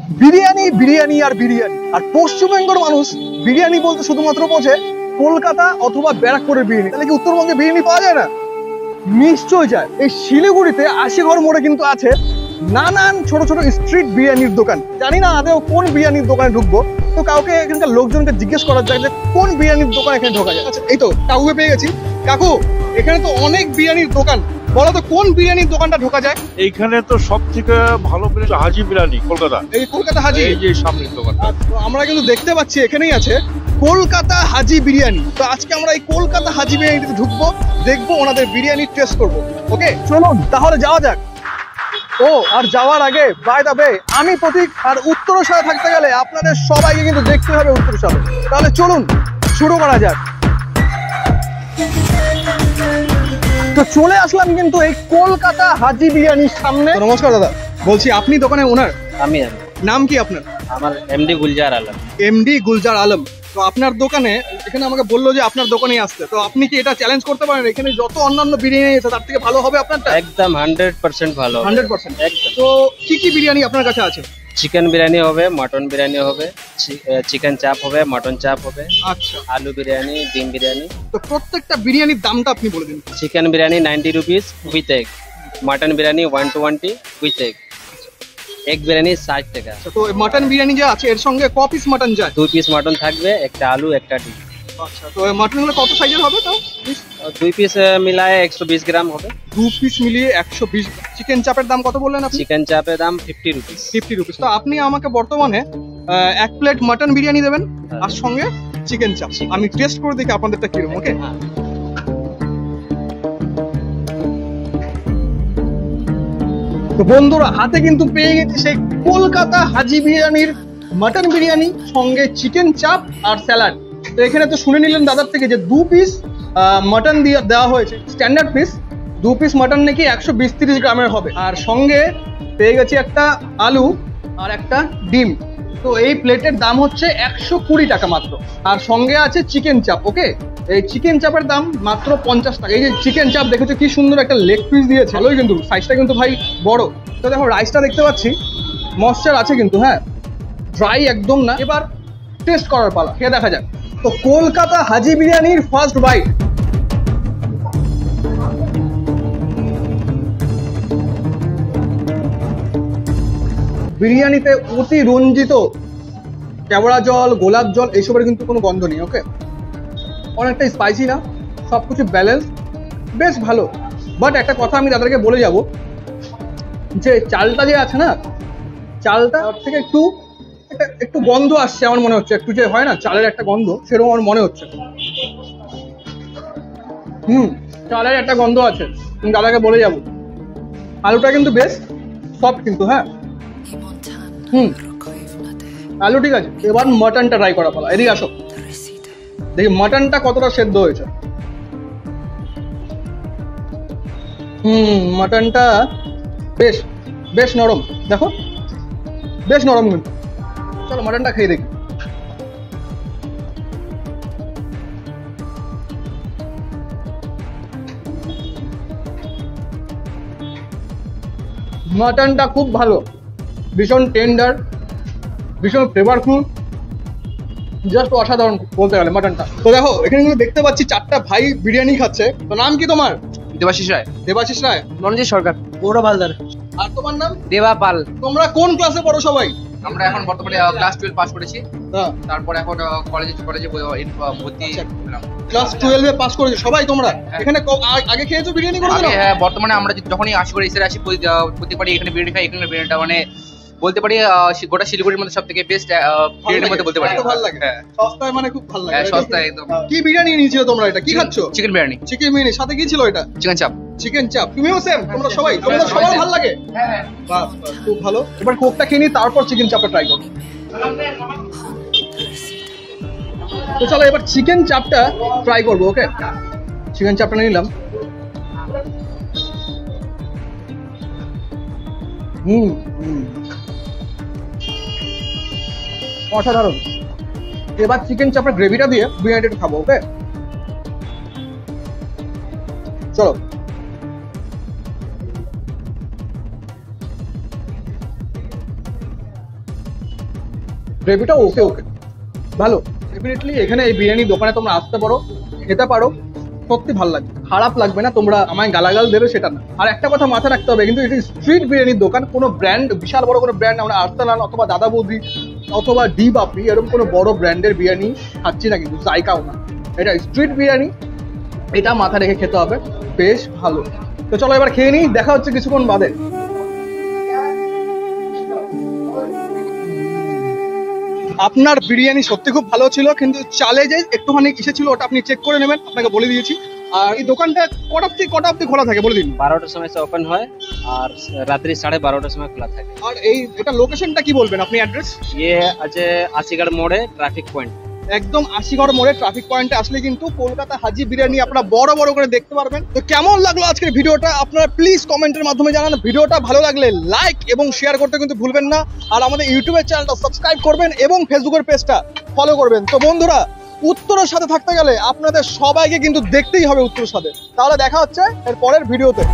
বিরিয়ানি বিরিয়ানি আর বিরিয়ানি। আর পশ্চিমবঙ্গের মানুষ বিরিয়ানি বলতে শুধুমাত্র বোঝে কলকাতা অথবা ব্যারাকপুরের বিরিয়ানি। তাহলে কি উত্তরবঙ্গে বিরিয়ানি পাওয়া যায় না? নিশ্চয় যায়। এই শিলিগুড়িতে আশিঘর মোড়ে কিন্তু আছে নানান ছোট ছোট স্ট্রিট বিরিয়ানির দোকান। জানি না আদৌ কোন বিরিয়ানির দোকানে ঢুকবো, তো কাউকে এখানকার লোকজনকে জিজ্ঞেস করা যায় যে কোন বিরিয়ানির দোকান এখানে ঢোকা যায়। আচ্ছা, এই তো কাকুকে পেয়ে গেছি। কাকু, এখানে তো অনেক বিরিয়ানির দোকান, বলো তো কোন বিরিয়ানির দোকানটা ঢোকা যায়? এইখানে তো সব থেকে ভালো বিরিয়ানি হাজি বিরিয়ানি, কলকাতা। এই কলকাতা হাজি, এই যে সামনের দোকানটা। তো আমরা কিন্তু দেখতে পাচ্ছি এখানেই আছে কলকাতা হাজি বিরিয়ানি। তো আজকে আমরা এই কলকাতা হাজি বিরিয়ানিতে ঢুকবো, দেখবো ওনাদের বিরিয়ানি টেস্ট করবো। ওকে, চলুন তাহলে যাওয়া যাক। ও, আর যাওয়ার আগে বাই দ্য ওয়ে, আমি প্রতীক, আর উত্তরের সাথে থাকতে গেলে আপনাদের সবাইকে কিন্তু দেখতে হবে উত্তরের সাথে। তাহলে চলুন শুরু করা যাক। তো চলে আসলাম কিন্তু এই কলকাতা হাজি বিরিয়ানির সামনে। নমস্কার দাদা, বলছি আপনি দোকানে ওনার? আমি নাম কি আপনার? আমার এমডি গুলজার আলম। এমডি গুলজার আলম। তো আপনার দোকানে, এখানে আমাকে বললো যে আপনার দোকানেই আসতে, তো আপনি কি এটা চ্যালেঞ্জ করতে পারেন এখানে যত অন্যান্য বিরিয়ানি আছে তার থেকে ভালো হবে আপনারটা? একদম 100% ভালো। 100%? একদম। তো কি কি বিরিয়ানি আপনার কাছে আছে? চিকেন বিরিয়ানি হবে, মটন বিরিয়ানি হবে, চিকেন চাপ হবে, মটন চাপ হবে, আচ্ছা, আলু বিরিয়ানি, ডিম বিরিয়ানি। তো প্রত্যেকটা বিরিয়ানির দামটা আপনি বলে দিন। Chicken biryani 90 rupees with egg, mutton biryani 120 with egg, egg biryani 60 টাকা। তো মটন বিরিয়ানি যে আছে এর সঙ্গে ক পিস মটন যায়? 2 পিস মটন থাকবে, একটা আলু, একটা ডিম। আচ্ছা, তো মটন গুলো কত সাইজের হবে তাও? 2 পিস মিলায়ে 120 গ্রাম হবে। 2 পিস মিলিয়ে 120। চিকেন চাপের দাম কত বললেন আপনি? চিকেন চাপের দাম 50 রুপিস। 50 রুপিস। তো আপনি আমাকে বর্তমানে 1 প্লেট মটন বিরিয়ানি দেবেন আর সঙ্গে চিকেন চাপ। আমি টেস্ট করে দেখি আপনাদেরটা কিরকম। ওকে, তো বন্ধুরা হাতে কিন্তু পেয়ে গেছি সেই কলকাতা হাজি বিরিয়ানির মটন বিরিয়ানি, সঙ্গে চিকেন চাপ আর স্যালাড। তো এখানে তো শুনে নিলেন দাদার থেকে যে 2 পিস মটন দিয়ে দেওয়া হয়েছে, স্ট্যান্ডার্ড পিস। 2 পিস মটন নাকি 120-30 গ্রামের হবে, আর সঙ্গে পেয়ে গেছি একটা আলু আর একটা ডিম। তো এই প্লেটের দাম হচ্ছে 120 টাকা মাত্র, আর সঙ্গে আছে চিকেন চাপ। ওকে, এই চিকেন চাপের দাম মাত্র 50 টাকা। এই যে চিকেন চাপ দেখেছো কি সুন্দর একটা লেগ পিস দিয়েছে, ভালোই কিন্তু সাইজটা কিন্তু ভাই বড়। তো দেখো রাইসটা দেখতে পাচ্ছি ময়েশ্চার আছে কিন্তু, হ্যাঁ, ড্রাই একদম না। এবার টেস্ট করার পালা, খেয়ে দেখা যাক। তো কলকাতা হাজি বিরিয়ানির ফার্স্ট বাইট। বিরিয়ানিতে অতি রঞ্জিত কেওড়া জল, গোলাপ জল এইসবের কিন্তু কোনো গন্ধ নেই। ওকে, অনেকটা স্পাইসি না, সবকিছু ব্যালেন্স, বেশ ভালো। বাট একটা কথা আমি তাদেরকে বলে যাব, যে চালটা যে আছে না, চালটা থেকে একটু গন্ধ আসছে আমার মনে হচ্ছে। একটু যে হয় না চালের একটা গন্ধ, সেরকম আমার মনে হচ্ছে। চালের একটা গন্ধ আছে, দাদাকে বলে যাব। আলুটা কিন্তু বেশ সফট কিন্তু, হ্যাঁ। আলু ঠিক আছে। এবার মটনটা ট্রাই করা পালা। এদিকে আসো, দেখি মটনটা কতটা সেদ্ধ হয়েছে। মটনটা বেশ বেশ নরম, দেখো বেশ নরম কিন্তু। চলো মটনটা খেয়ে দেখি। মটনটা খুব ভালো, ভীষণ টেন্ডার, ভীষণ ফ্লেভারফুল, জাস্ট অসাধারণ বলতে গেলে মটনটা। তো দেখো এখানে কিন্তু দেখতে পাচ্ছি 4টা ভাই বিরিয়ানি খাচ্ছে। তো নাম কি তোমার? দেবাশিস রায়। দেবাশিস রায়। রণজিৎ সরকার। গৌরব হালদার। আর তোমার নাম? দেবা পাল। তোমরা কোন ক্লাসে পড়ো সবাই? আমরা এখন বর্তমানে ক্লাস 12 পাস করেছি। হ্যাঁ, তারপর এখন কলেজে ভর্তি হলাম। ক্লাস 12 এ পাস করেছো সবাই তোমরা? এখানে আগে খেয়েছো বিরিয়ানি কোনোদিন? হ্যাঁ, বর্তমানে আমরা যখনই আসি করে এসে আসি প্রত্যেকবারই এখানে বিরিয়ানি খাই। এখানে বিরিয়ানিটা মানে বলতে পারি গোটা শিলিগুড়ির মধ্যে সবথেকে বেস্ট বিরিয়ানির মধ্যে বলতে পারি। ভালো লাগে, সস্তায়, মানে খুব ভালো লাগে। হ্যাঁ, সস্তায় একদম। কি বিরিয়ানি নিয়েছো তোমরা? এটা কি খাচ্ছো? চিকেন বিরিয়ানি। চিকেন বিরিয়ানি সাথে কি ছিল এটা? চিকেন চাপ। চিকেন চাপ। তুমিও সেম? তোমরা সবাই, তোমাদের সবার ভালো লাগে? হ্যাঁ, বাহ, খুব ভালো। এবার কোকটা খেয়ে নি, তারপর চিকেন চাপটা ট্রাই করব। তো চলো এবার চিকেন চাপটা ট্রাই করবো। ওকে, চিকেন চাপটা নিলাম। অসাধারণ। এবার চিকেন চাপের গ্রেভিটা দিয়ে বিরিয়ানিটা খাবো। ওকে, চলো। গ্রেভিটা ওকে ওকে ভালো। ডেফিনেটলি এখানে এই বিরিয়ানির দোকানে তোমরা আসতে পারো, খেতে পারো, সত্যি ভালো লাগবে, খারাপ লাগবে না, তোমরা আমায় গালাগাল দেবে সেটা না। আর একটা কথা মাথায় রাখতে হবে, কিন্তু এটা স্ট্রিট বিরিয়ানির দোকান, কোনো ব্র্যান্ড, বিশাল বড় কোনো ব্র্যান্ড আমরা আর্সেনাল অথবা দাদা বৌদি অথবা ডি বাপি এরকম কোনো বড় ব্র্যান্ডের বিরিয়ানি খাচ্ছি না, কিন্তু জায়গাও না, এটা স্ট্রিট বিরিয়ানি, এটা মাথায় রেখে খেতে হবে, বেশ ভালো। তো চলো এবার খেয়ে নিই, দেখা হচ্ছে কিছুক্ষণ বাদে। আপনার বিরিয়ানি সত্যি খুব ভালো ছিল, কিন্তু চালে যে একটুখানি কিসে ছিল ওটা আপনি চেক করে নেবেন, আপনাকে বলে দিয়েছি। আর এই দোকানটা কটা থেকে কটা অবধি খোলা থাকে বলে দিন। 12টার সময় से ओपन হয় আর রাত্রি 12:30টার সময় খোলা থাকে। আর এই এটা লোকেশনটা কি বলবেন আপনি, অ্যাড্রেস? ये আছে আশিগড় মোড়ে ট্রাফিক পয়েন্ট। একদম আশিগড় মোড়ে ট্রাফিক পয়েন্টে আসলে কিন্তু কলকাতা হাজি বিরিয়ানি আপনারা বড় বড় করে দেখতে পারবেন। তো কেমন লাগলো আজকের ভিডিওটা আপনারা প্লিজ কমেন্টের মাধ্যমে জানান। ভিডিওটা ভালো লাগলে লাইক এবং শেয়ার করতে কিন্তু ভুলবেন না। আর আমাদের ইউটিউবের চ্যানেলটা সাবস্ক্রাইব করবেন এবং ফেসবুকের পেজটা ফলো করবেন। তো বন্ধুরা, উত্তরের সাথে থাকতে গেলে আপনাদের সবাইকে কিন্তু দেখতেই হবে উত্তরের সাথে। তাহলে দেখা হচ্ছে এর পরের ভিডিওতে।